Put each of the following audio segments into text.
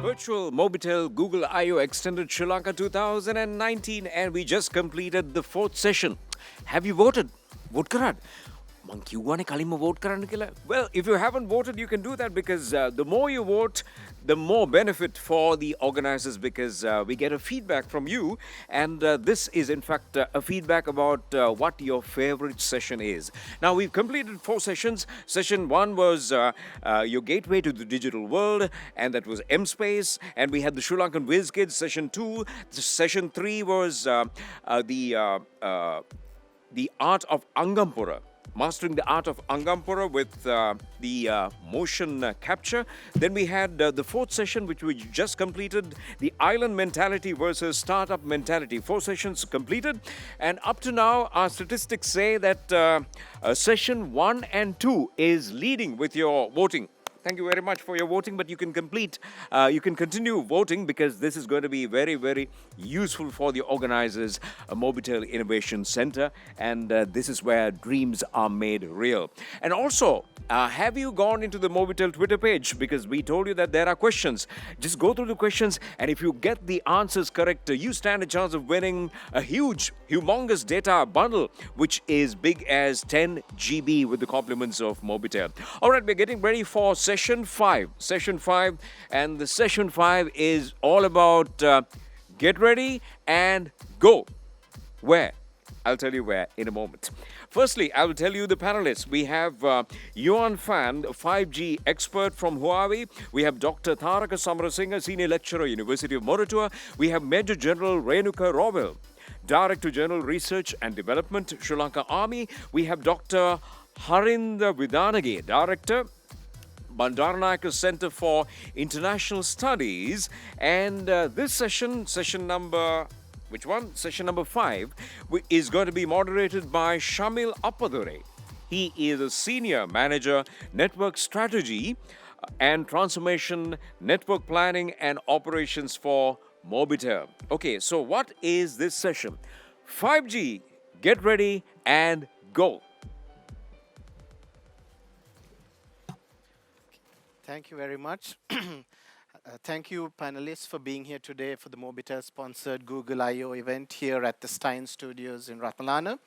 Virtual Mobitel Google I/O Extended Sri Lanka 2019, and we just completed the fourth session. Have you voted? Vote කරාද? මං කිව්වනේ කලින්ම vote කරන්න කියලා. Well, if you haven't voted, you can do that because the more you vote, the more benefit for the organizers because we get a feedback from you, and this is in fact a feedback about what your favorite session is. Now we've completed 4 sessions. Session 1 was your gateway to the digital world, and that was M-Space, and we had the Sri Lankan Whiz Kids. Session 2, Session 3 was the art of Angampura. Mastering the art of Angampura with the motion capture. Then we had the 4th session, which we just completed, the island mentality versus startup mentality. 4 sessions completed. And up to now, our statistics say that session 1 and 2 is leading with your voting. Thank you very much for your voting, but you can continue voting because this is going to be very, very useful for the organizers, Mobitel Innovation Center, and this is where dreams are made real. And also, have you gone into the Mobitel Twitter page? Because we told you that there are questions. Just go through the questions, and if you get the answers correct, you stand a chance of winning a humongous data bundle, which is big as 10 GB with the compliments of Mobitel. All right, we're getting ready for Session 5, and the Session 5 is all about get ready and go. Where? I'll tell you where in a moment. Firstly, I will tell you the panelists. We have Yuan Fan, 5G expert from Huawei. We have Dr. Tharaka Samarasinghe, senior lecturer, University of Moratuwa. We have Major General Renuka Rowell, Director General Research and Development, Sri Lanka Army. We have Dr. Harinda Vidanage, Director, Bandaranayake Center for International Studies. And this session number, which one? Session number 5, is going to be moderated by Shamil Appadure. He is a Senior Manager, Network Strategy and Transformation, Network Planning and Operations for Mobitel. Okay, so what is this session? 5G, get ready and go. Thank you very much. Thank you, panelists, for being here today for the Mobitel-sponsored Google I/O event here at the Stein Studios in Ratmalana.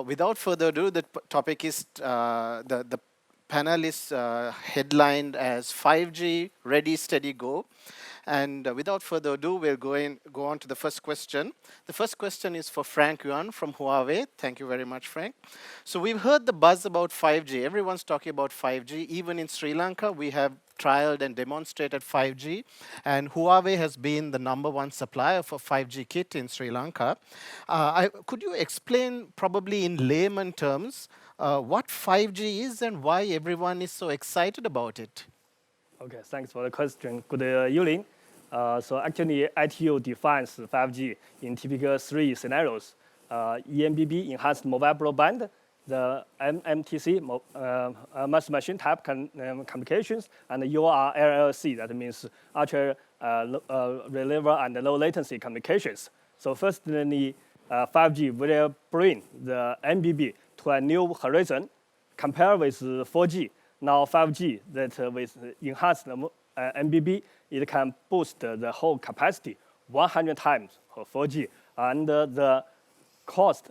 Without further ado, the topic is the panel is headlined as 5G Ready, Steady, Go. And without further ado, we'll go on to the first question. The first question is for Frank Yuan from Huawei. Thank you very much, Frank. So we've heard the buzz about 5G. Everyone's talking about 5G. Even in Sri Lanka, we have trialed and demonstrated 5G. And Huawei has been the #1 supplier for 5G kit in Sri Lanka. Could you explain, probably in layman terms, what 5G is and why everyone is so excited about it? Okay, thanks for the question. Good evening. So actually, ITU defines 5G in typical 3 scenarios. eMBB, enhanced mobile broadband, the MMTC, mass machine type communications, and URLLC, that means ultra reliever and low latency communications. So firstly, 5G will bring the MBB to a new horizon compared with 4G. Now 5G that with enhanced MBB, it can boost the whole capacity 100 times for 4G, and the cost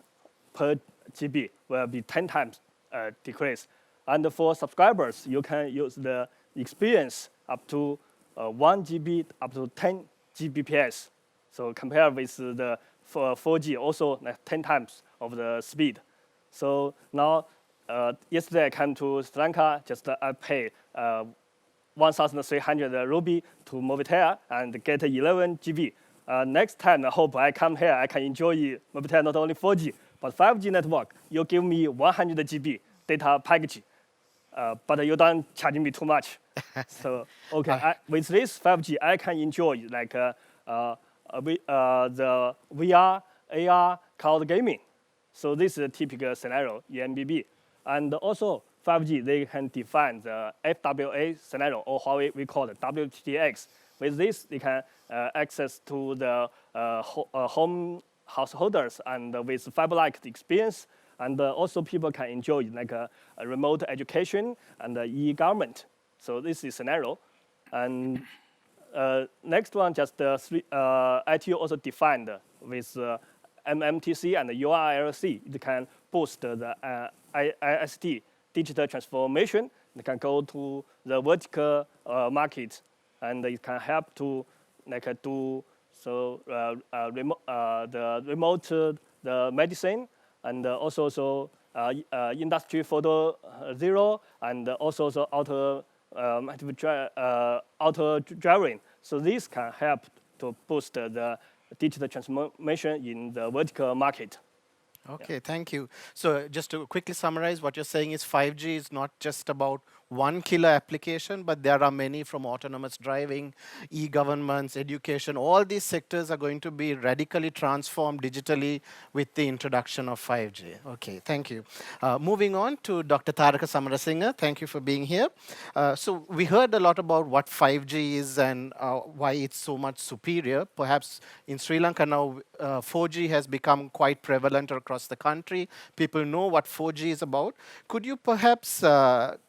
per GB will be 10 times decrease. And for subscribers, you can use the experience up to 1 GB up to 10 Gbps. So compared with the 4G, also 10 times of the speed. So now, yesterday I came to Sri Lanka, I pay 1,300 ruby to Mobitel and get 11 GB. Next time, I hope I come here, I can enjoy Mobitel not only 4G, but 5G network. You give me 100 GB data package, but you don't charge me too much. So, okay, with this 5G, I can enjoy like the VR, AR, cloud gaming. So this is a typical scenario, eMBB. And also 5G, they can define the FWA scenario, or Huawei we call it WTTX. With this, they can access to the home householders and with fiber-like experience And also people can enjoy like a remote education and e-government. So this is scenario. And next one, just ITU also defined with MMTC and URLC. It can boost the IST digital transformation. It can go to the vertical market, and it can help to like do so the remote the medicine and also industry 4.0 and also auto auto driving. So this can help to boost the digital transformation in the vertical market. Okay, thank you. So just to quickly summarize, what you're saying is 5G is not just about one killer application, but there are many from autonomous driving, e-governments, education. All these sectors are going to be radically transformed digitally with the introduction of 5G. Okay, thank you. Moving on to Dr. Taraka Samarasinghe. Thank you for being here. So we heard a lot about what 5G is and why it's so much superior. Perhaps in Sri Lanka now, 4G has become quite prevalent across the country. People know what 4G is about. Could you perhaps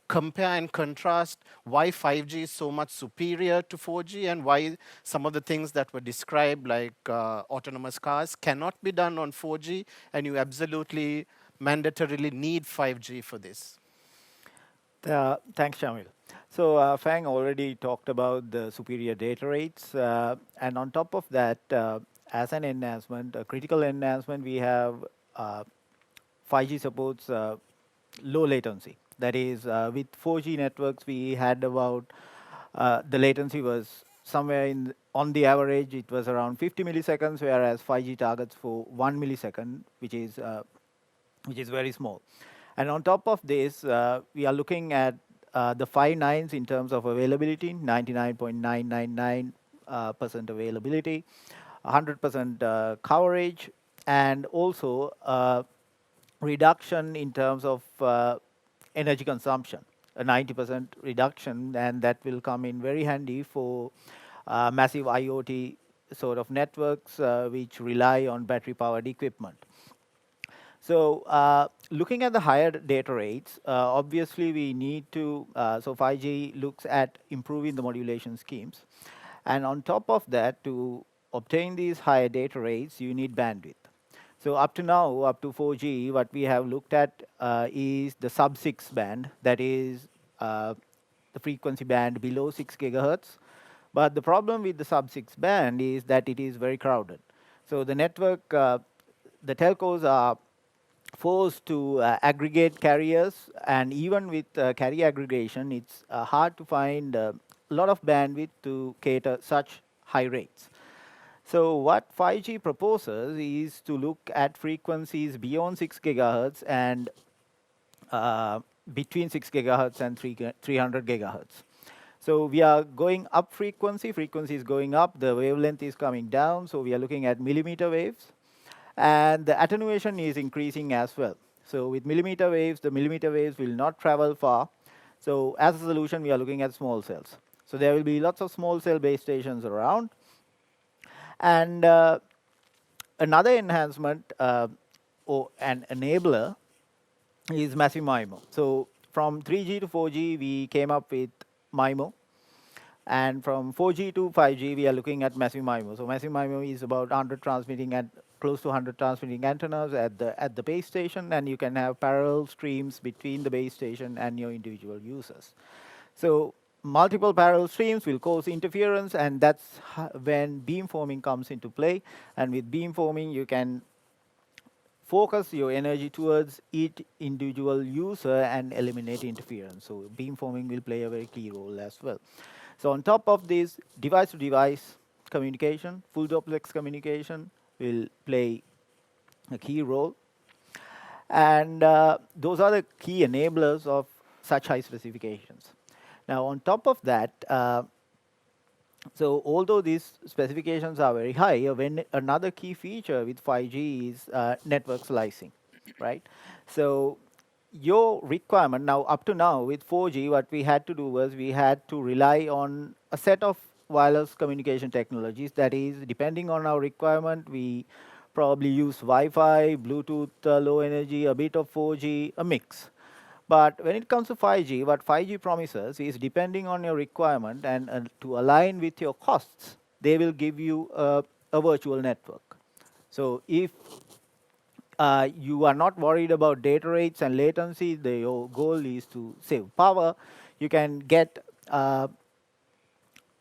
compare and contrast why 5G is so much superior to 4G and why some of the things that were described like autonomous cars cannot be done on 4G and you absolutely mandatorily need 5G for this? Thanks, Shamil. So Fang already talked about the superior data rates. And on top of that, as an enhancement, a critical enhancement, we have 5G supports low latency. That is, with 4G networks, we had about, the latency was somewhere on the average, it was around 50 milliseconds, whereas 5G targets for 1 millisecond, which is very small. And on top of this, we are looking at the 5 nines in terms of availability, 99.999% availability, 100% coverage, and also reduction in terms of energy consumption, a 90% reduction, and that will come in very handy for massive IoT sort of networks which rely on battery-powered equipment. So looking at the higher data rates, obviously we need to, so 5G looks at improving the modulation schemes. And on top of that, to obtain these higher data rates, you need bandwidth. So up to now, up to 4G, what we have looked at is the sub-6 band, that is the frequency band below 6 gigahertz. But the problem with the sub-6 band is that it is very crowded. So the network, the telcos are forced to aggregate carriers, and even with carrier aggregation, it's hard to find a lot of bandwidth to cater such high rates. So what 5G proposes is to look at frequencies beyond 6 gigahertz and between 6 gigahertz and 300 gigahertz. So we are going up frequency is going up, the wavelength is coming down, so we are looking at millimeter waves. And the attenuation is increasing as well. So with millimeter waves, the millimeter waves will not travel far. So as a solution, we are looking at small cells. So there will be lots of small cell base stations around. And another enhancement or an enabler is massive MIMO. So from 3G to 4G, we came up with MIMO. And from 4G to 5G, we are looking at massive MIMO. So massive MIMO is about 100 transmitting and close to 100 transmitting antennas at the base station, and you can have parallel streams between the base station and your individual users. So multiple parallel streams will cause interference, and that's when beamforming comes into play. And with beamforming, you can focus your energy towards each individual user and eliminate interference. So beamforming will play a very key role as well. So on top of this, device-to-device communication, full duplex communication will play a key role. And those are the key enablers of such high specifications. Now, on top of that, so although these specifications are very high, another key feature with 5G is network slicing, right? So your requirement now, up to now with 4G, what we had to do was we had to rely on a set of wireless communication technologies. That is, depending on our requirement, we probably use Wi-Fi, Bluetooth, low energy, a bit of 4G, a mix. But when it comes to 5G, what 5G promises is depending on your requirement and to align with your costs, they will give you a virtual network. So if you are not worried about data rates and latency, your goal is to save power, you can get a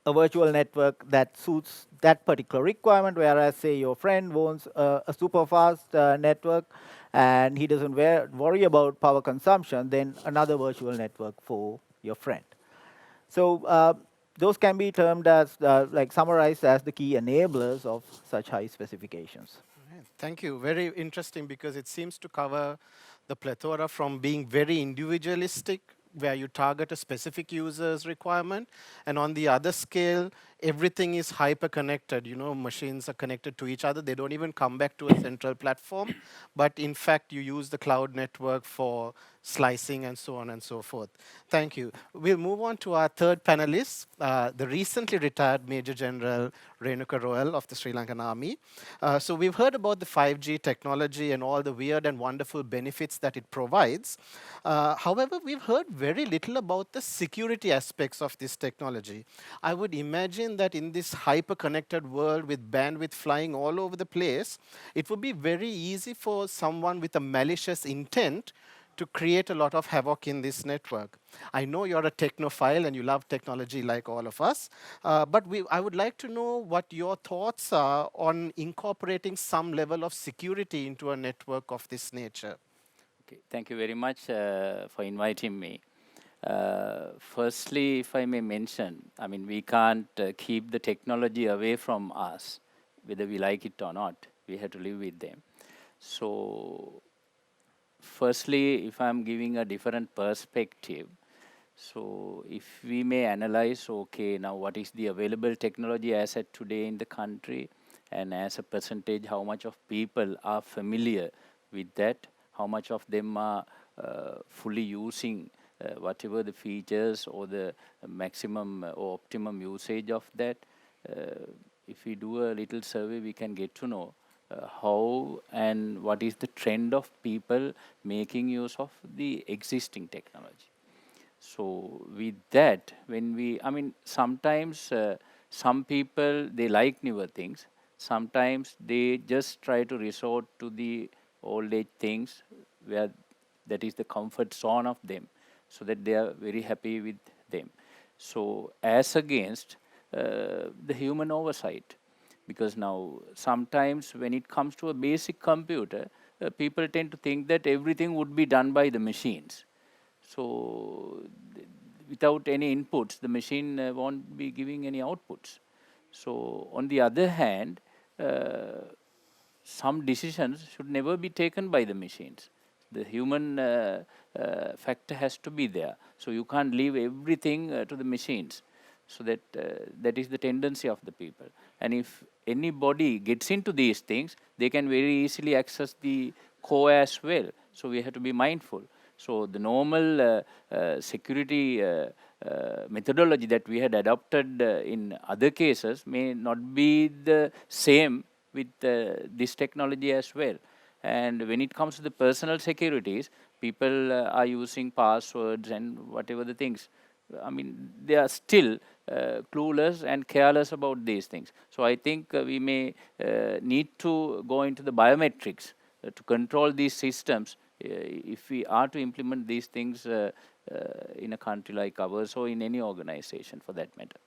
virtual network that suits that particular requirement, whereas say your friend wants a super fast network and he doesn't worry about power consumption, then another virtual network for your friend. So those can be termed as, like summarized as the key enablers of such high specifications. Right. Thank you. Very interesting because it seems to cover the plethora from being very individualistic, where you target a specific user's requirement, and on the other scale, everything is hyper connected. You know, machines are connected to each other. They don't even come back to a central platform, but in fact, you use the cloud network for slicing and so on and so forth. Thank you. We'll move on to our third panelist, the recently retired Major General Renuka Royal of the Sri Lankan Army. So we've heard about the 5G technology and all the weird and wonderful benefits that it provides. However, we've heard very little about the security aspects of this technology. I would imagine that in this hyper-connected world with bandwidth flying all over the place, it would be very easy for someone with a malicious intent to create a lot of havoc in this network. I know you're a technophile and you love technology like all of us, but I would like to know what your thoughts are on incorporating some level of security into a network of this nature. Okay, thank you very much for inviting me. Firstly, if I may mention, I mean, we can't keep the technology away from us, whether we like it or not. We have to live with them. So, firstly, if I'm giving a different perspective, so if we may analyze, okay, now what is the available technology as at today in the country, and as a percentage, how much of people are familiar with that, how much of them are fully using whatever the features or the maximum or optimum usage of that. If we do a little survey, we can get to know how and what is the trend of people making use of the existing technology. So with that, when we, I mean, sometimes some people, they like newer things. Sometimes they just try to resort to the old age things where that is the comfort zone of them, so that they are very happy with them. So as against the human oversight, because now sometimes when it comes to a basic computer, people tend to think that everything would be done by the machines. So without any inputs, the machine won't be giving any outputs. So on the other hand, some decisions should never be taken by the machines. The human factor has to be there. So you can't leave everything to the machines. So that that is the tendency of the people. And if anybody gets into these things, they can very easily access the core as well. So we have to be mindful. So the normal security methodology that we had adopted in other cases may not be the same with this technology as well. And when it comes to the personal securities, people are using passwords and whatever the things. I mean, they are still clueless and careless about these things. So I think we may need to go into the biometrics to control these systems if we are to implement these things in a country like ours or in any organization for that matter.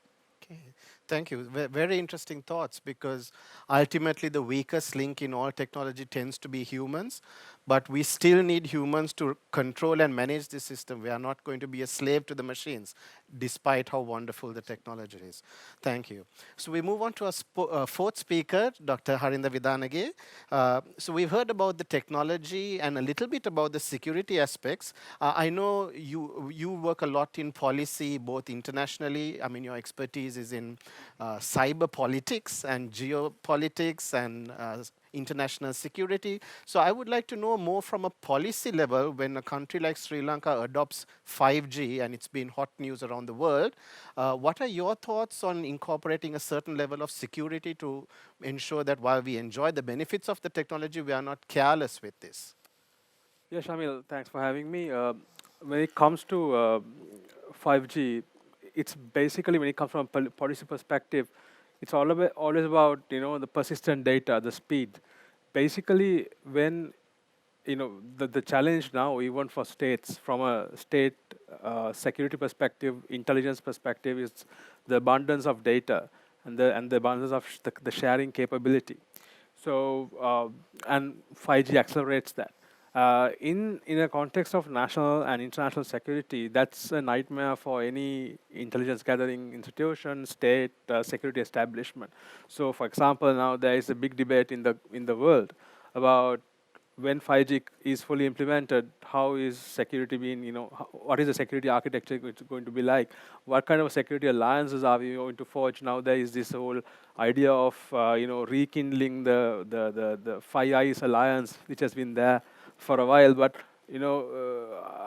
Okay. Thank you. Very interesting thoughts, because ultimately the weakest link in all technology tends to be humans, but we still need humans to control and manage the system. We are not going to be a slave to the machines, despite how wonderful the technology is. Thank you. So we move on to our fourth speaker, Dr. Harinda Vidanage. So we've heard about the technology and a little bit about the security aspects. I know you work a lot in policy, both internationally. I mean, your expertise is in cyber politics and geopolitics and international security. So I would like to know more from a policy level when a country like Sri Lanka adopts 5G, and it's been hot news around the world. What are your thoughts on incorporating a certain level of security to ensure that while we enjoy the benefits of the technology, we are not careless with this? Yeah, Shamil, thanks for having me. When it comes to 5G, it's basically when it comes from a policy perspective, it's always about the persistent data, the speed. Basically, when the challenge now, even for states, from a state security perspective, intelligence perspective, is the abundance of data and the abundance of the sharing capability. So and 5G accelerates that. In a context of national and international security, that's a nightmare for any intelligence gathering institution, state security establishment. So, for example, now there is a big debate in the world about when 5G is fully implemented, how is security being, what is the security architecture going to be like? What kind of security alliances are we going to forge? Now there is this whole idea of, rekindling the Five Eyes alliance, which has been there for a while, but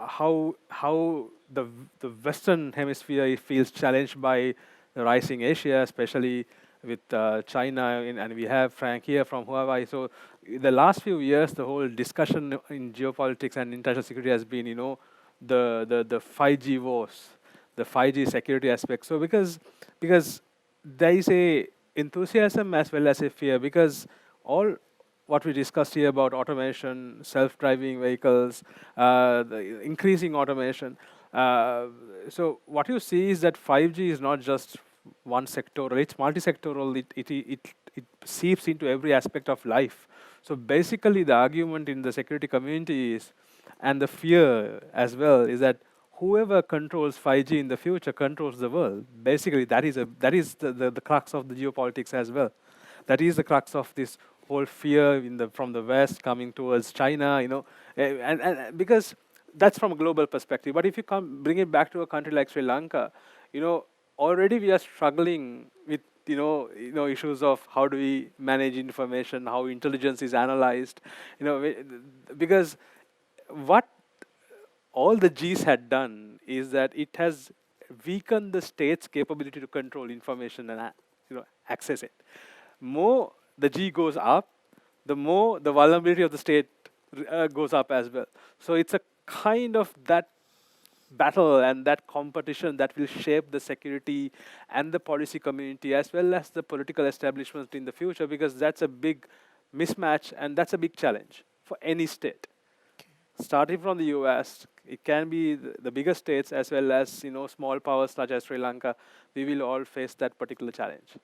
how the Western Hemisphere feels challenged by the rising Asia, especially with China, and we have Frank here from Huawei. So the last few years, the whole discussion in geopolitics and international security has been, the 5G wars, the 5G security aspect. So because there is a enthusiasm as well as a fear, because all what we discussed here about automation, self-driving vehicles, the increasing automation. So what you see is that 5G is not just one sectoral, it's multi-sectoral, it seeps into every aspect of life. So basically the argument in the security community is, and the fear as well, is that whoever controls 5G in the future controls the world. Basically that is the crux of the geopolitics as well. That is the crux of this whole fear from the West coming towards China, and because that's from a global perspective. But if you bring it back to a country like Sri Lanka, already we are struggling with issues of how do we manage information, how intelligence is analyzed, because what all the Gs had done is that it has weakened the state's capability to control information and access it. More the G goes up, the more the vulnerability of the state goes up as well. So it's a kind of that battle and that competition that will shape the security and the policy community as well as the political establishment in the future, because that's a big mismatch and that's a big challenge for any state. Starting from the US, it can be the bigger states as well as small powers such as Sri Lanka. We will all face that particular challenge.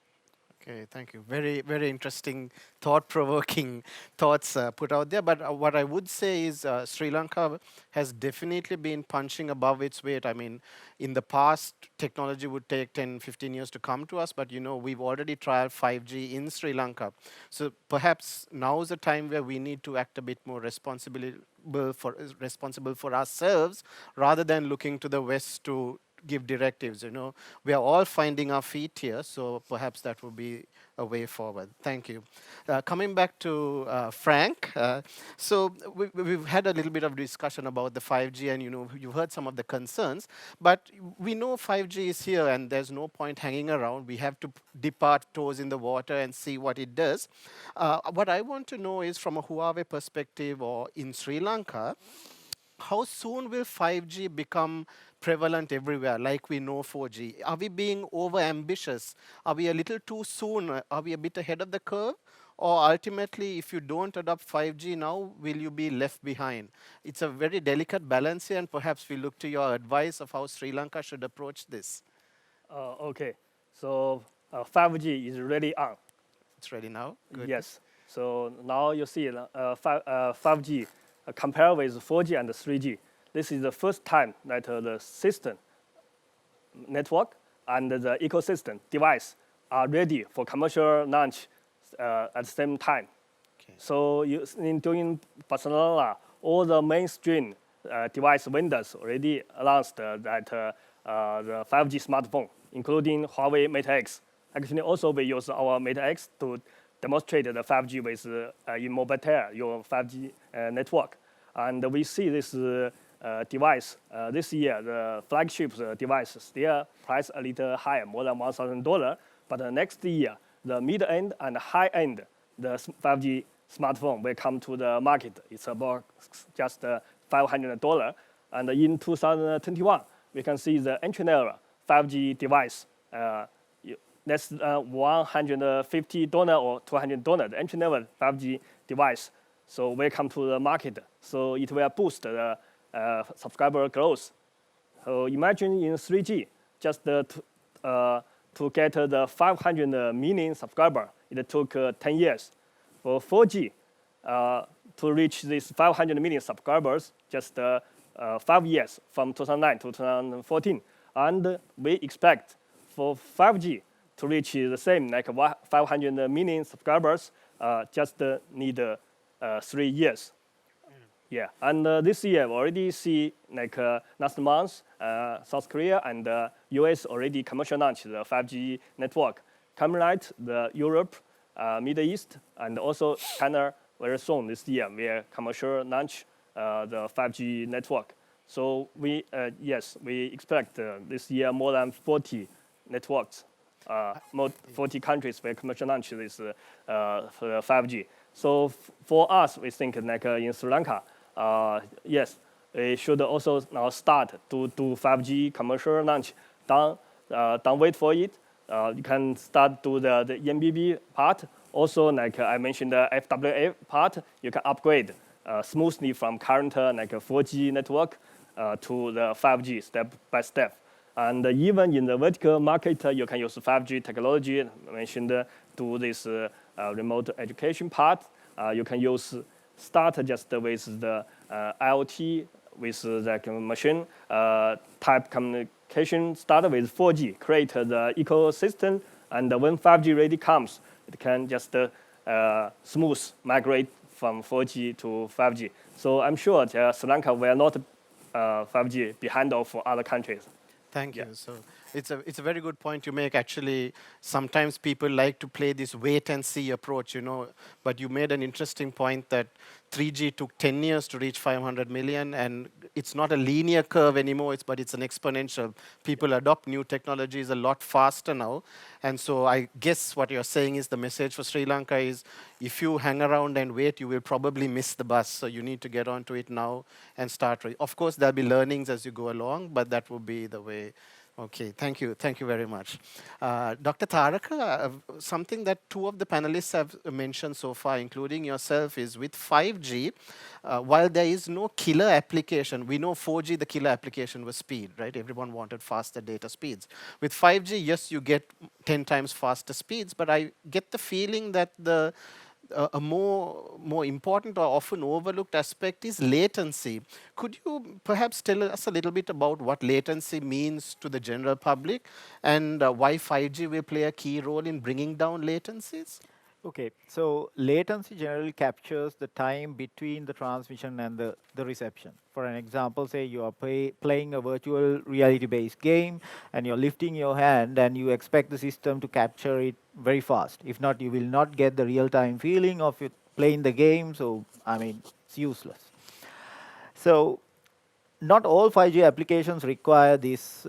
Okay, thank you. Very, very interesting, thought-provoking thoughts put out there. But what I would say is Sri Lanka has definitely been punching above its weight. I mean, in the past, technology would take 10, 15 years to come to us, but we've already tried 5G in Sri Lanka. So perhaps now is the time where we need to act a bit more responsible for ourselves rather than looking to the West to give directives. We are all finding our feet here, so perhaps that will be a way forward. Thank you. Coming back to Frank, so we've had a little bit of discussion about the 5G, and you've heard some of the concerns, but we know 5G is here and there's no point hanging around. We have to dip our toes in the water and see what it does. What I want to know is, from a Huawei perspective or in Sri Lanka, how soon will 5G become prevalent everywhere like we know 4G? Are we being over ambitious? Are we a little too soon? Are we a bit ahead of the curve? Or ultimately, if you don't adopt 5G now, will you be left behind? It's a very delicate balance here, and perhaps we look to your advice of how Sri Lanka should approach this. Okay, so 5G is really on. It's ready now? Good. Yes, so now you see 5G compared with 4G and 3G. This is the first time that the system, network, and the ecosystem device are ready for commercial launch at the same time. Okay. So during Barcelona, all the mainstream device vendors already announced that the 5G smartphone, including Huawei Mate X. Actually, also we use our Mate X to demonstrate the 5G with in Mobile, your 5G network. And we see this device this year, the flagship device still priced a little higher, more than $1,000. But next year, the mid-end and high-end, the 5G smartphone will come to the market. It's about just $500. And in 2021, we can see the entry-level 5G device. That's $150 or $200, the entry-level 5G device. So will come to the market. So it will boost the subscriber growth. So imagine in 3G, just to get the 500 million subscriber, it took 10 years. For 4G, to reach these 500 million subscribers, just 5 years from 2009 to 2014. And we expect for 5G to reach the same, like 500 million subscribers, just need 3 years. Yeah, and this year we already see, like last month, South Korea and US already commercial launched the 5G network. CAMLIGHT, the Europe, Middle East, and also China very soon this year will commercial launch the 5G network. So we, yes, we expect this year more than 40 networks, 40 countries will commercial launch this for 5G. So for us, we think like in Sri Lanka, yes, we should also now start to do 5G commercial launch. Don't wait for it. You can start to the EMBB part. Also, like I mentioned, the FWA part, you can upgrade smoothly from current like a 4G network to the 5G step by step. And even in the vertical market, you can use 5G technology. I mentioned to this remote education part. You can use start just with the IoT, with the machine type communication. Start with 4G, create the ecosystem, and when 5G ready comes, it can just smooth migrate from 4G to 5G. So I'm sure Sri Lanka will not 5G behind of other countries. Thank you. So it's a very good point you make. Actually, sometimes people like to play this wait and see approach, you know. But you made an interesting point that 3G took 10 years to reach 500 million, and it's not a linear curve anymore. But it's an exponential. People adopt new technologies a lot faster now, and so I guess what you're saying is the message for Sri Lanka is if you hang around and wait, you will probably miss the bus. So you need to get onto it now and start. Of course, there'll be learnings as you go along, but that will be the way. Okay, thank you very much. Dr. Taraka, something that two of the panelists have mentioned so far, including yourself, is with 5G, while there is no killer application, we know 4G, the killer application was speed, right? Everyone wanted faster data speeds. With 5G, yes, you get 10 times faster speeds, but I get the feeling that a more important or often overlooked aspect is latency. Could you perhaps tell us a little bit about what latency means to the general public and why 5G will play a key role in bringing down latencies? Okay, so latency generally captures the time between the transmission and the reception. For an example, say you are playing a virtual reality-based game and you're lifting your hand and you expect the system to capture it very fast. If not, you will not get the real-time feeling of it playing the game, so I mean, it's useless. So not all 5G applications require this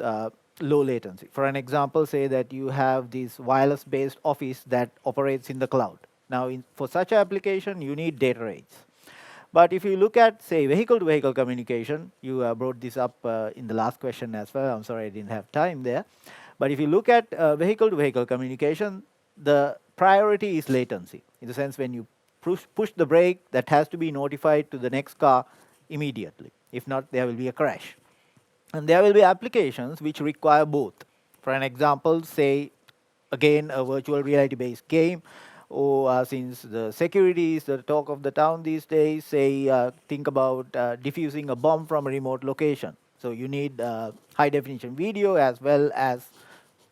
low latency. For an example, say that you have this wireless-based office that operates in the cloud. Now, for such an application, you need data rates. But if you look at, say, vehicle-to-vehicle communication, you brought this up in the last question as well. I'm sorry I didn't have time there. But if you look at vehicle-to-vehicle communication, the priority is latency. In the sense, when you push the brake, that has to be notified to the next car immediately. If not, there will be a crash. And there will be applications which require both. For an example, say, again, a virtual reality-based game, or since the security is the talk of the town these days, say, think about diffusing a bomb from a remote location. So you need high-definition video as well as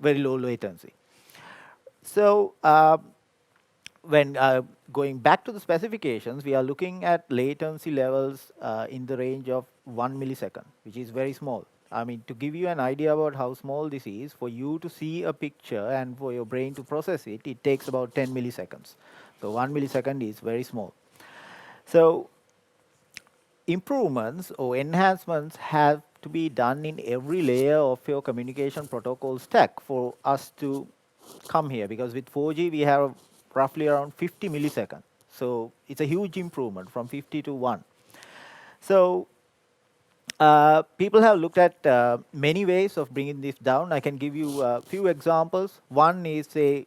very low latency. So when going back to the specifications, we are looking at latency levels in the range of 1 millisecond, which is very small. I mean, to give you an idea about how small this is, for you to see a picture and for your brain to process it, it takes about 10 milliseconds. So 1 millisecond is very small. So improvements or enhancements have to be done in every layer of your communication protocol stack for us to come here, because with 4G we have roughly around 50 milliseconds. So it's a huge improvement from 50 to 1. So people have looked at many ways of bringing this down. I can give you a few examples. One is, say,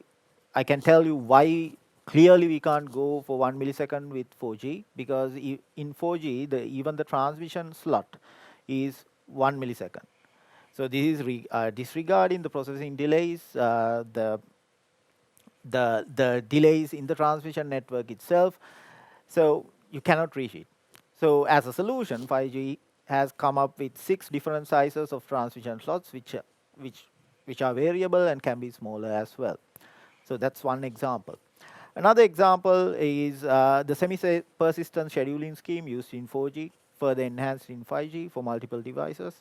I can tell you why clearly we can't go for 1 millisecond with 4G, because in 4G, even the transmission slot is 1 millisecond. So this is disregarding the processing delays, the delays in the transmission network itself. So you cannot reach it. So as a solution, 5G has come up with 6 different sizes of transmission slots, which are variable and can be smaller as well. So that's one example. Another example is the semi-persistent scheduling scheme used in 4G, further enhanced in 5G for multiple devices.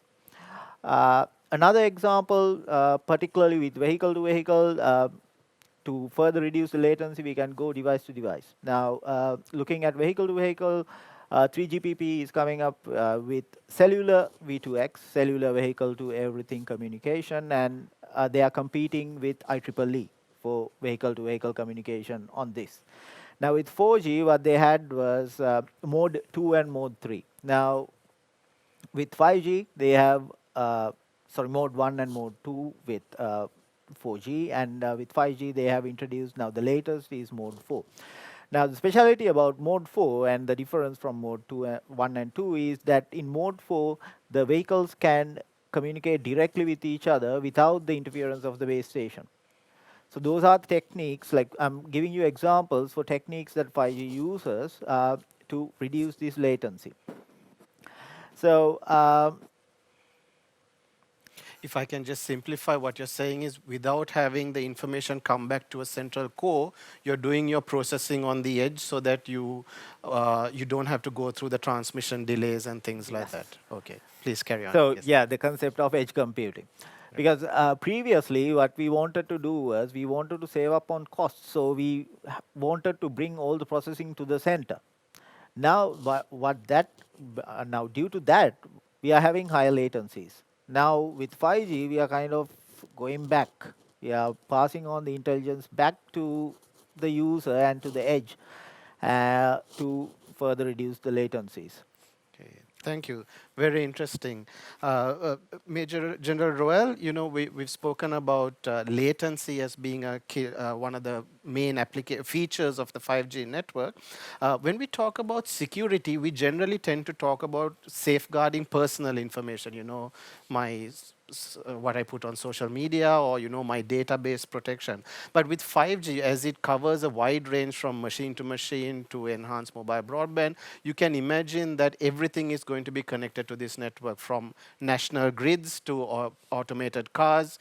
Another example, particularly with vehicle-to-vehicle, to further reduce the latency, we can go device to device. Now, looking at vehicle-to-vehicle, 3GPP is coming up with cellular V2X, cellular vehicle-to-everything communication, and they are competing with IEEE for vehicle-to-vehicle communication on this. Now, with 4G, what they had was Mode 2 and Mode 3. Now, with 5G, they have Mode 1 and Mode 2 with 4G, and with 5G, they have introduced now the latest is Mode 4. Now, the speciality about Mode 4 and the difference from Mode 1 and 2 is that in Mode 4, the vehicles can communicate directly with each other without the interference of the base station. So those are techniques, like I'm giving you examples for techniques that 5G uses to reduce this latency. So If I can just simplify, what you're saying is, without having the information come back to a central core, you're doing your processing on the edge so that you don't have to go through the transmission delays and things like that. Okay, please carry on. So Yes. yeah, the concept of edge computing. Because previously what we wanted to do was we wanted to save up on costs. So we wanted to bring all the processing to the center. Now, now due to that, we are having higher latencies. Now with 5G, we are kind of going back. We are passing on the intelligence back to the user and to the edge to further reduce the latencies. Okay, thank you. Very interesting. Major General Roel, you know, we've spoken about latency as being one of the main features of the 5G network. When we talk about security, we generally tend to talk about safeguarding personal information, you know, what I put on social media, or you know, my database protection. But with 5G, as it covers a wide range from machine to machine to enhanced mobile broadband, you can imagine that everything is going to be connected to this network, from national grids to automated cars,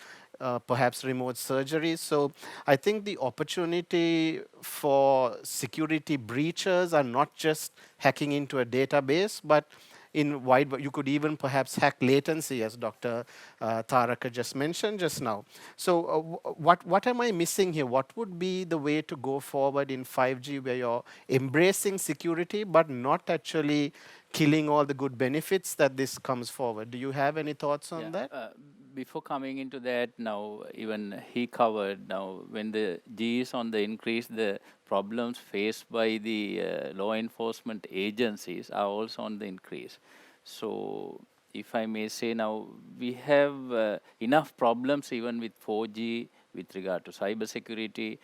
perhaps remote surgeries. So I think the opportunity for security breaches are not just hacking into a database, but you could even perhaps hack latency, as Dr. Taraka just mentioned just now. So what am I missing here? What would be the way to go forward in 5G, where you're embracing security but not actually killing all the good benefits that this comes forward? Do you have any thoughts on that? Before coming into that, now even he covered, now when the G is on the increase, the problems faced by the law enforcement agencies are also on the increase. So if I may say, now we have enough problems even with 4G with regard to cyber security.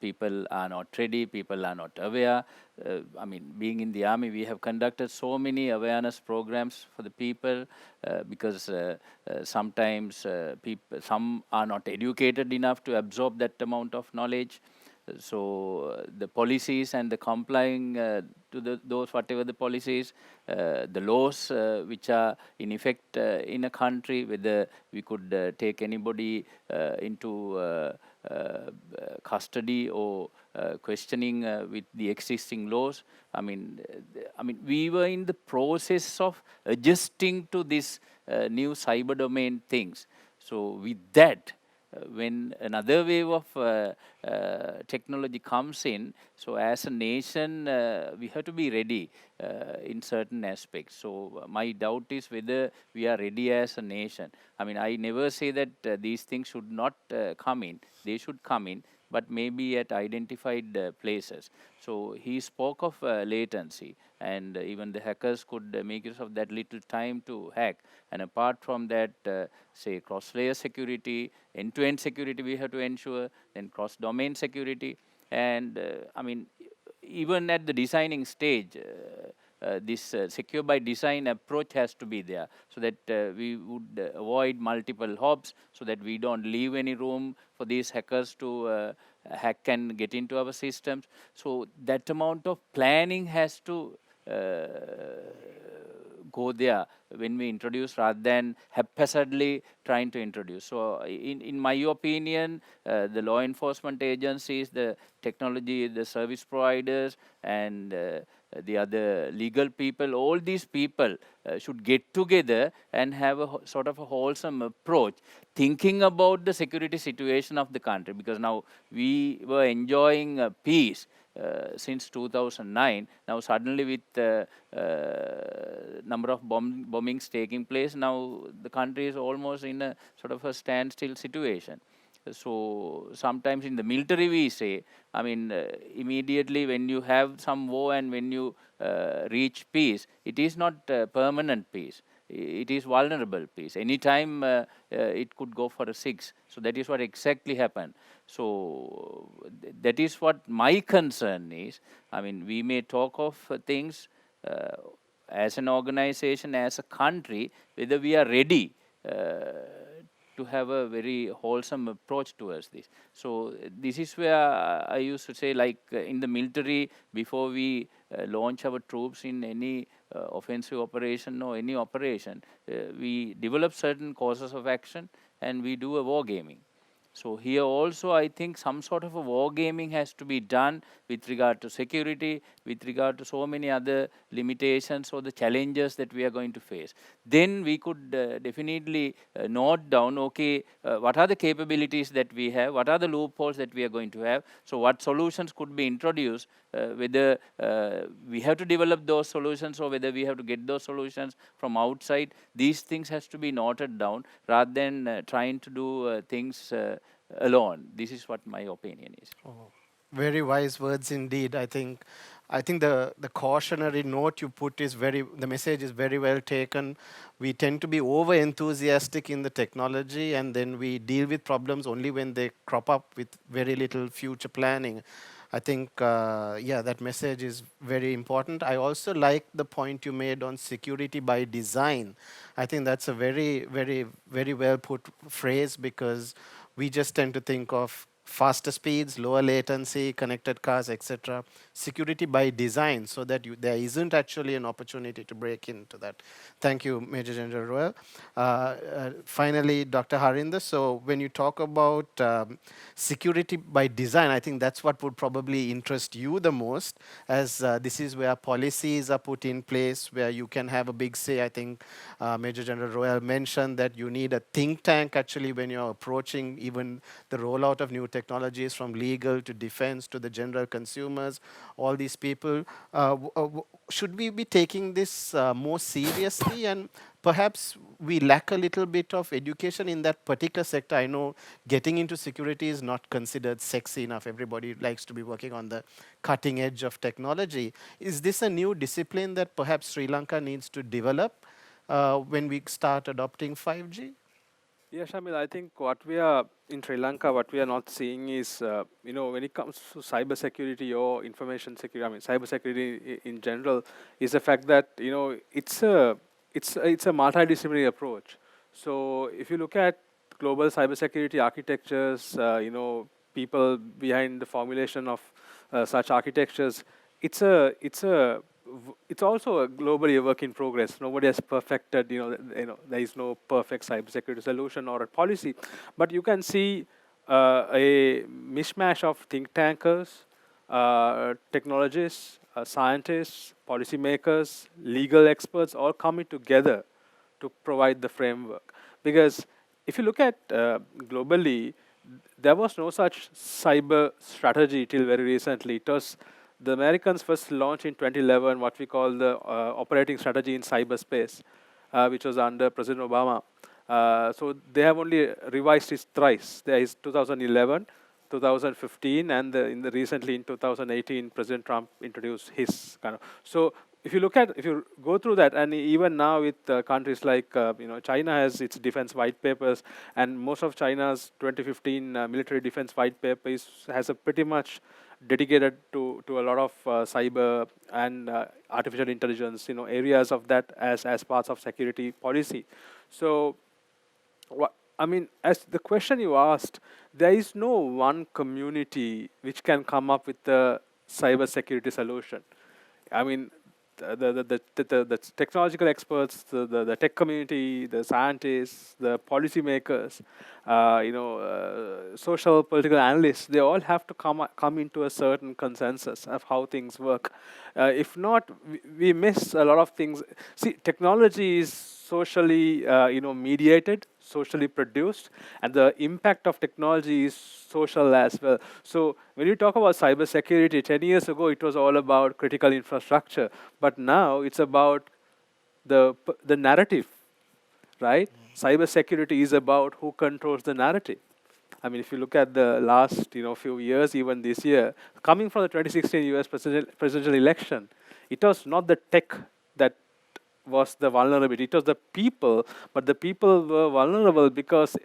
People are not ready, people are not aware. I mean, being in the army, we have conducted so many awareness programs for the people because sometimes some are not educated enough to absorb that amount of knowledge. So the policies and the complying to those whatever the policies, the laws which are in effect in a country, whether we could take anybody into custody or questioning with the existing laws. I mean, we were in the process of adjusting to this new cyber domain things. So with that, when another wave of technology comes in, so as a nation, we have to be ready in certain aspects. So my doubt is whether we are ready as a nation. I mean, I never say that these things should not come in. They should come in, but maybe at identified places. So he spoke of latency, and even the hackers could make use of that little time to hack. And apart from that, say cross-layer security, end-to-end security we have to ensure, then cross-domain security. And I mean, even at the designing stage, this secure by design approach has to be there, so that we would avoid multiple hops, so that we don't leave any room for these hackers to hack and get into our systems. So that amount of planning has to go there when we introduce, rather than haphazardly trying to introduce. So in my opinion, the law enforcement agencies, the technology, the service providers, and the other legal people, all these people should get together and have a sort of a wholesome approach, thinking about the security situation of the country, because now we were enjoying peace since 2009. Now suddenly, with number of bombings taking place, now the country is almost in a sort of a standstill situation. So sometimes in the military we say, I mean, immediately when you have some war and when you reach peace, it is not permanent peace. It is vulnerable peace. Anytime it could go for a 6. So that is what exactly happened. So that is what my concern is. I mean, we may talk of things as an organization, as a country, whether we are ready to have a very wholesome approach towards this. So this is where I used to say, like in the military, before we launch our troops in any offensive operation or any operation, we develop certain courses of action and we do a war gaming. So here also, I think some sort of a war gaming has to be done with regard to security, with regard to so many other limitations or the challenges that we are going to face. Then we could definitely note down, okay, what are the capabilities that we have, what are the loopholes that we are going to have, so what solutions could be introduced, whether we have to develop those solutions or whether we have to get those solutions from outside. These things has to be noted down rather than trying to do things alone. This is what my opinion is. Oh, very wise words indeed. I think the cautionary note you put is the message is very well taken. We tend to be over enthusiastic in the technology, and then we deal with problems only when they crop up with very little future planning. I think, yeah, that message is very important. I also like the point you made on security by design. I think that's a very, very, very well put phrase, because we just tend to think of faster speeds, lower latency, connected cars, etc. Security by design, so that there isn't actually an opportunity to break into that. Thank you, Major General Royal. Finally, Dr. Harinder, so when you talk about security by design, I think that's what would probably interest you the most, as this is where policies are put in place, where you can have a big say. I think Major General Royal mentioned that you need a think tank actually when you're approaching even the rollout of new technologies, from legal to defense to the general consumers, all these people. Should we be taking this more seriously? And perhaps we lack a little bit of education in that particular sector. I know getting into security is not considered sexy enough. Everybody likes to be working on the cutting edge of technology. Is this a new discipline that perhaps Sri Lanka needs to develop when we start adopting 5G? Yes, Shamil, I think what we are in Sri Lanka, what we are not seeing is, when it comes to cybersecurity or information security, I mean, cybersecurity in general, is the fact that, it's a multidisciplinary approach. So if you look at global cybersecurity architectures, people behind the formulation of such architectures, it's also a globally a work in progress. Nobody has perfected, there is no perfect cybersecurity solution or a policy. But you can see a mishmash of think tankers, technologists, scientists, policymakers, legal experts all coming together to provide the framework. Because if you look at globally, there was no such cyber strategy till very recently. It was the Americans first launched in 2011 what we call the operating strategy in cyberspace, which was under President Obama. So they have only revised it thrice. There is 2011, 2015, and recently in 2018, President Trump introduced his kind of. So if you go through that, and even now with countries like China has its defense white papers, and most of China's 2015 military defense white paper has a pretty much dedicated to a lot of cyber and artificial intelligence, areas of that as parts of security policy. So as the question you asked, there is no one community which can come up with a cyber security solution. I mean, the technological experts, the tech community, the scientists, the policymakers, social political analysts, they all have to come into a certain consensus of how things work. If not, we miss a lot of things. See, technology is socially, mediated, socially produced, and the impact of technology is social as well. So when you talk about cybersecurity, 10 years ago it was all about critical infrastructure, but now it's about the narrative, right? Cybersecurity is about who controls the narrative. I mean, if you look at the last few years, even this year, coming from the 2016 US presidential election, it was not the tech that was the vulnerability. It was the people, but the people were vulnerable because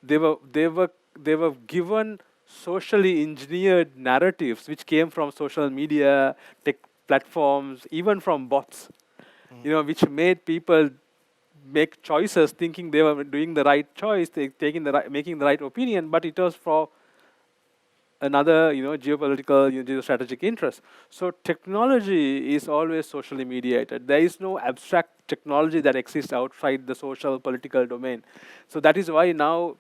they were given socially engineered narratives which came from social media, tech platforms, even from bots, which made people make choices thinking they were doing the right choice, making the right opinion, but it was for another geopolitical, geostrategic interest. So technology is always socially mediated. There is no abstract technology that exists outside the social political domain. So that is why now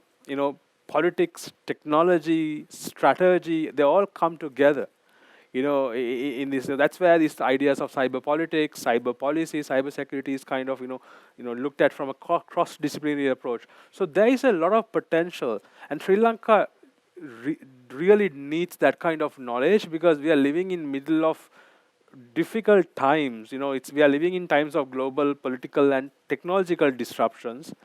politics, technology, strategy, they all come together. In this, that's where these ideas of cyber politics, cyber policy, cyber security is kind of looked at from a cross-disciplinary approach. So there is a lot of potential, and Sri Lanka really needs that kind of knowledge, because we are living in middle of difficult times. We are living in times of global political and technological disruptions,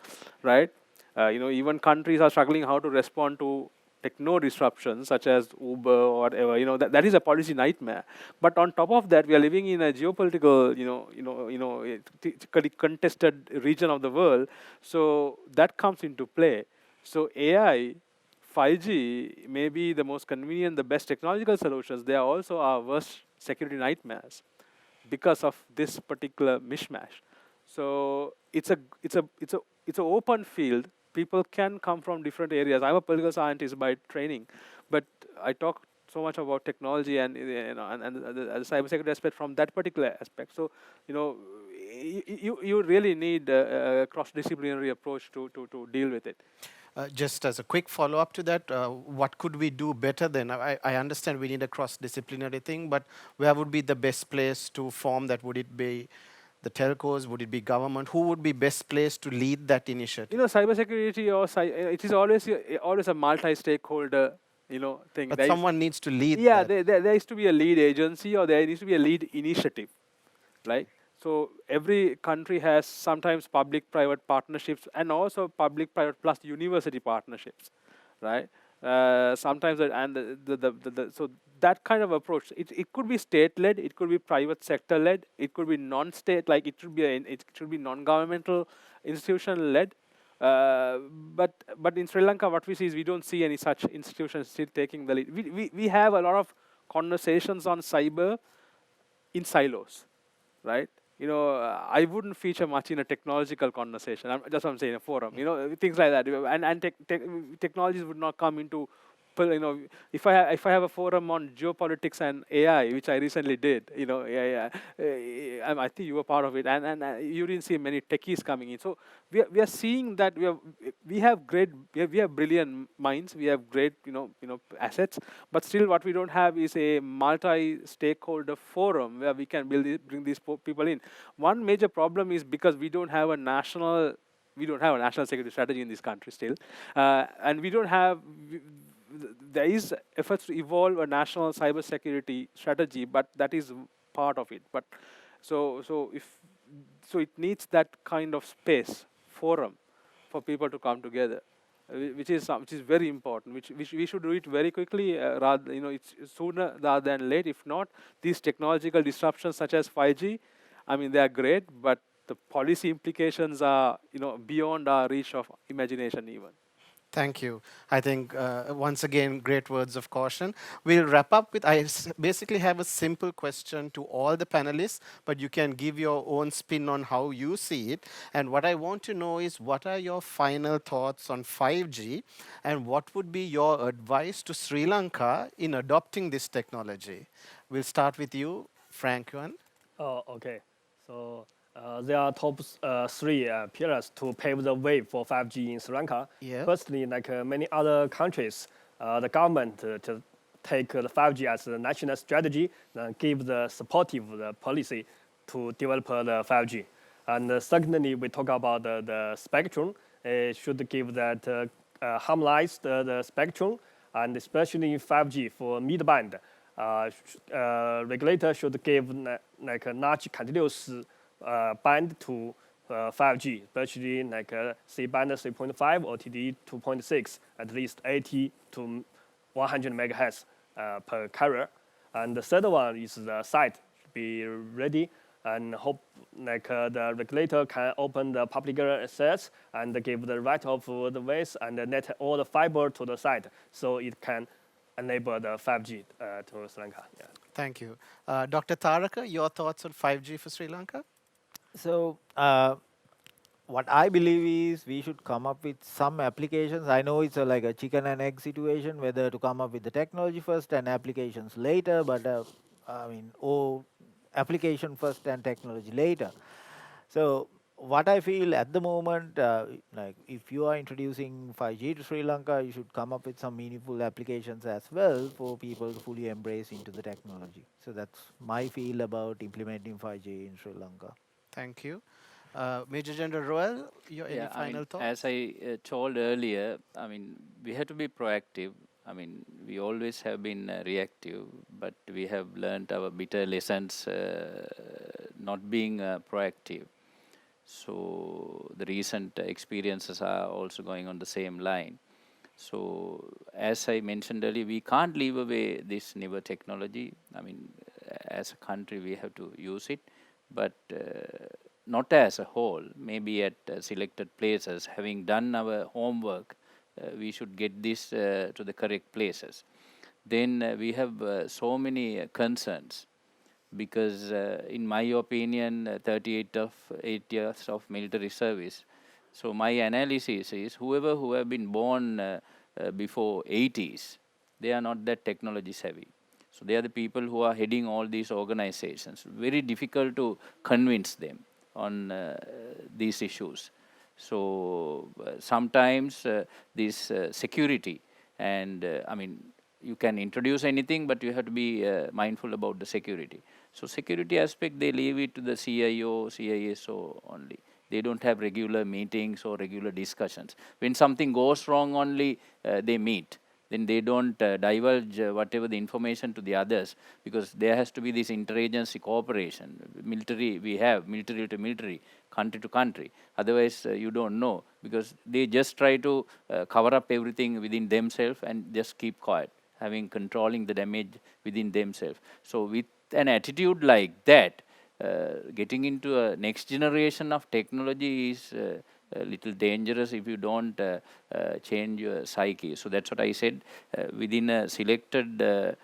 right? Even countries are struggling how to respond to techno disruptions such as Uber or whatever. That is a policy nightmare. But on top of that, we are living in a geopolitical, contested region of the world. So that comes into play. So AI, 5G may be the most convenient, the best technological solutions. They are also our worst security nightmares because of this particular mishmash. So it's an open field. People can come from different areas. I'm a political scientist by training, but I talk so much about technology and the cybersecurity aspect from that particular aspect. So you really need a cross-disciplinary approach to deal with it. Just as a quick follow-up to that, what could we do better then? I understand we need a cross-disciplinary thing, but where would be the best place to form that? Would it be the telcos? Would it be government? Who would be best placed to lead that initiative? Cybersecurity it is always a multi-stakeholder thing. But someone needs to lead. Yeah, there needs to be a lead agency, or there needs to be a lead initiative, right? So every country has sometimes public-private partnerships and also public-private plus university partnerships, right? Sometimes so that kind of approach, it could be state-led, it could be private sector-led, it could be non-state, like it should be non-governmental institution-led. But in Sri Lanka, what we see is we don't see any such institutions still taking the lead. We have a lot of conversations on cyber in silos, right? I wouldn't feature much in a technological conversation. That's what I'm saying, a forum. Things like that. And technologies would not come into if I have a forum on geopolitics and AI, which I recently did, I think you were part of it, and you didn't see many techies coming in. So we are seeing that we have brilliant minds, we have great assets, but still what we don't have is a multi-stakeholder forum where we can bring these people in. One major problem is because we don't have a national security strategy in this country still, and there is efforts to evolve a national cyber security strategy, but that is part of it. But so it needs that kind of space, forum, for people to come together, which is very important. Which we should do it very quickly, rather it's sooner rather than late. If not, these technological disruptions such as 5G, I mean, they are great, but the policy implications are beyond our reach of imagination even. Thank you. I think, once again, great words of caution. We'll wrap up with, basically have a simple question to all the panelists, but you can give your own spin on how you see it. And what I want to know is, what are your final thoughts on 5G, and what would be your advice to Sri Lanka in adopting this technology? We'll start with you, Frank Yuan. Oh, okay. So there are top three pillars to pave the way for 5G in Sri Lanka. Yeah. Firstly, like many other countries, the government to take the 5G as a national strategy and give the supportive policy to develop the 5G. And secondly, we talk about the spectrum. It should give that harmonize the spectrum, and especially 5G for mid-band. Regulator should give like a large continuous band to 5G, especially like C-band 3.5 or TD 2.6, at least 80 to 100 megahertz per carrier. And the third one is the site should be ready, and hope like the regulator can open the public access and give the right of the ways and net all the fiber to the site, so it can enable the 5G to Sri Lanka. Yeah. Thank you. Dr. Taraka, your thoughts on 5G for Sri Lanka? So what I believe is we should come up with some applications. I know it's like a chicken and egg situation, whether to come up with the technology first and applications later, but I mean, application first and technology later. So what I feel at the moment, like if you are introducing 5G to Sri Lanka, you should come up with some meaningful applications as well for people to fully embrace into the technology. So that's my feel about implementing 5G in Sri Lanka. Thank you. Major General Roel, any final thoughts? As I told earlier, I mean, we have to be proactive. I mean, we always have been reactive, but we have learned our bitter lessons not being proactive. So the recent experiences are also going on the same line. So as I mentioned earlier, we can't leave away this newer technology. I mean, as a country, we have to use it, but not as a whole. Maybe at selected places, having done our homework, we should get this to the correct places. Then we have so many concerns, because in my opinion, 38 years of military service. So my analysis is, whoever who have been born before 80s, they are not that technology savvy. So they are the people who are heading all these organizations. Very difficult to convince them on these issues. So sometimes this security, and I mean, you can introduce anything, but you have to be mindful about the security. So security aspect, they leave it to the CIO, CISO only. They don't have regular meetings or regular discussions. When something goes wrong only, they meet. Then they don't divulge whatever the information to the others, because there has to be this interagency cooperation. Military, we have military to military, country to country. Otherwise, you don't know, because they just try to cover up everything within themselves and just keep quiet, controlling the damage within themselves. So with an attitude like that, getting into a next generation of technology is a little dangerous if you don't change your psyche. So that's what I said. Within a selected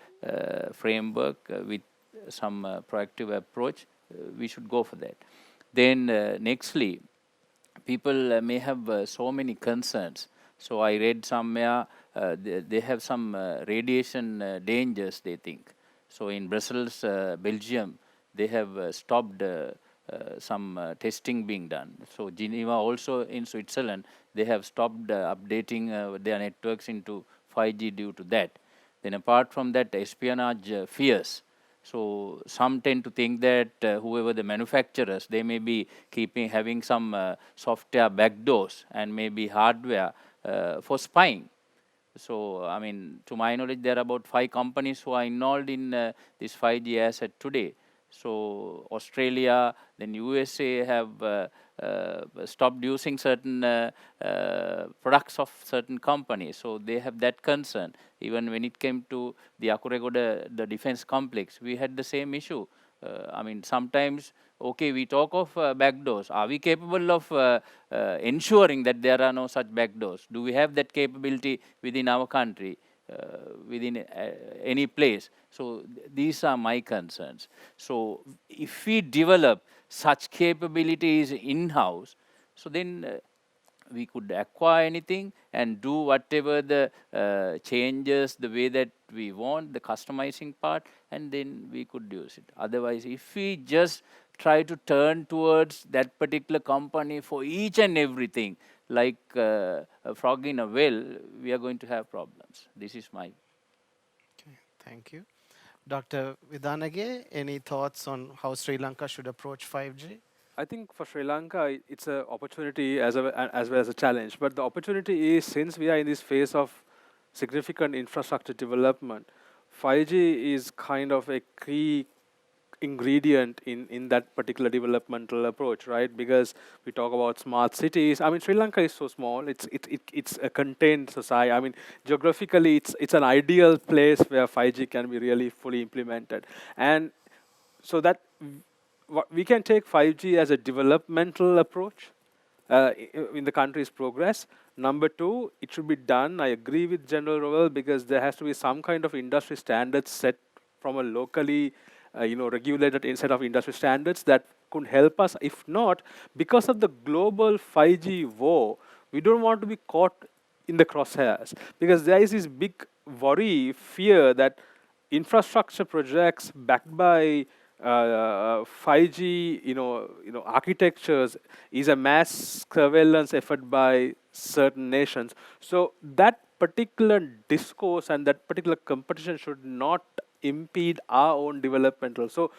framework with some proactive approach, we should go for that. Then nextly, people may have so many concerns. So I read somewhere they have some radiation dangers, they think. So in Brussels, Belgium, they have stopped some testing being done. So Geneva also in Switzerland, they have stopped updating their networks into 5G due to that. Then apart from that, espionage fears. So some tend to think that whoever the manufacturers, they may be having some software backdoors and maybe hardware for spying. So, I mean, to my knowledge, there are about 5 companies who are involved in this 5G asset today. So, Australia, then USA have stopped using certain products of certain companies. So, they have that concern. Even when it came to the Akuregoda, the defense complex, we had the same issue. I mean, sometimes, okay, we talk of backdoors. Are we capable of ensuring that there are no such backdoors? Do we have that capability within our country, within any place? So these are my concerns. So if we develop such capabilities in-house, so then we could acquire anything and do whatever the changes, the way that we want, the customizing part, and then we could use it. Otherwise, if we just try to turn towards that particular company for each and everything, like a frog in a well, we are going to have problems. This is my... Okay, thank you. Dr. Vidanage, any thoughts on how Sri Lanka should approach 5G? I think for Sri Lanka, it's an opportunity as well as a challenge. But the opportunity is, since we are in this phase of significant infrastructure development, 5G is kind of a key ingredient in that particular developmental approach, right? Because we talk about smart cities. I mean, Sri Lanka is so small. It's a contained society. I mean, geographically, it's an ideal place where 5G can be really fully implemented. And so that we can take 5G as a developmental approach in the country's progress. Number 2, it should be done, I agree with General Rowell, because there has to be some kind of industry standards set from a locally regulated set of industry standards that could help us. If not, because of the global 5G war, we don't want to be caught in the crosshairs, because there is this big worry, fear that infrastructure projects backed by 5G, architectures is a mass surveillance effort by certain nations. So that particular discourse and that particular competition should not impede our own developmental. So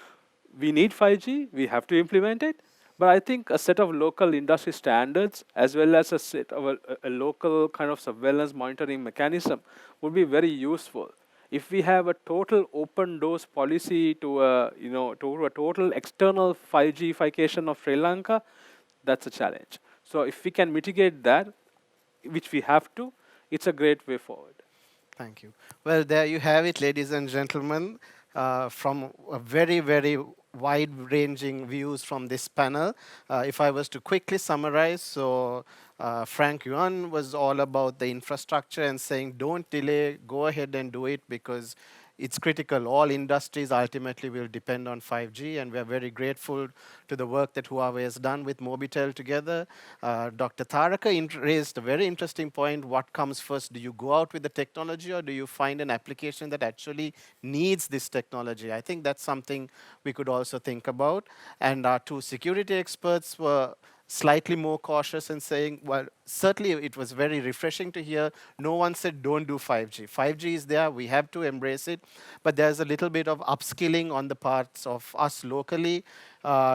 we need 5G, we have to implement it, but I think a set of local industry standards as well as a set of a local kind of surveillance monitoring mechanism would be very useful. If we have a total open doors policy to a total external 5G-ification of Sri Lanka, that's a challenge. So if we can mitigate that, which we have to, it's a great way forward. Thank you. Well, there you have it, ladies and gentlemen, from a very, very wide-ranging views from this panel. If I was to quickly summarize, so Frank Yuan was all about the infrastructure and saying, don't delay, go ahead and do it because it's critical. All industries ultimately will depend on 5G, and we're very grateful to the work that Huawei has done with Mobitel together. Dr. Tharaka raised a very interesting point. What comes first? Do you go out with the technology, or do you find an application that actually needs this technology? I think that's something we could also think about. And our 2 security experts were slightly more cautious and saying, well, certainly it was very refreshing to hear no one said don't do 5G. 5G is there, we have to embrace it, but there's a little bit of upskilling on the parts of us locally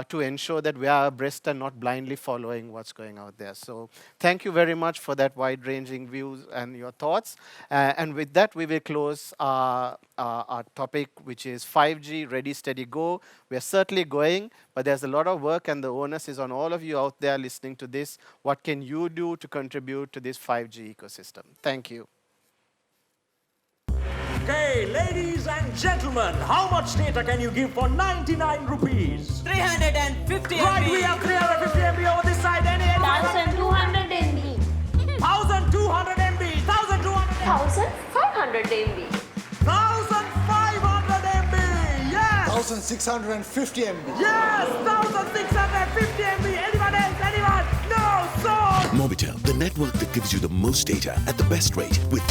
to ensure that we are abreast and not blindly following what's going out there. So thank you very much for that wide-ranging views and your thoughts. And with that, we will close our topic, which is 5G, ready, steady, go. We are certainly going, but there's a lot of work, and the onus is on all of you out there listening to this. What can you do to contribute to this 5G ecosystem? Thank you. Okay, ladies and gentlemen, how much data can you give for 99 rupees? 350 MB. Right, we have 350 MB over this side. Any 1200 MB. 1200 MB. 1200. 1500 MB. 1500 MB. Yes. 1650 MB. Yes, 1650 MB. Anyone else? Anyone? No. awesome! Mobitel, the network that gives you the most data at the best rate with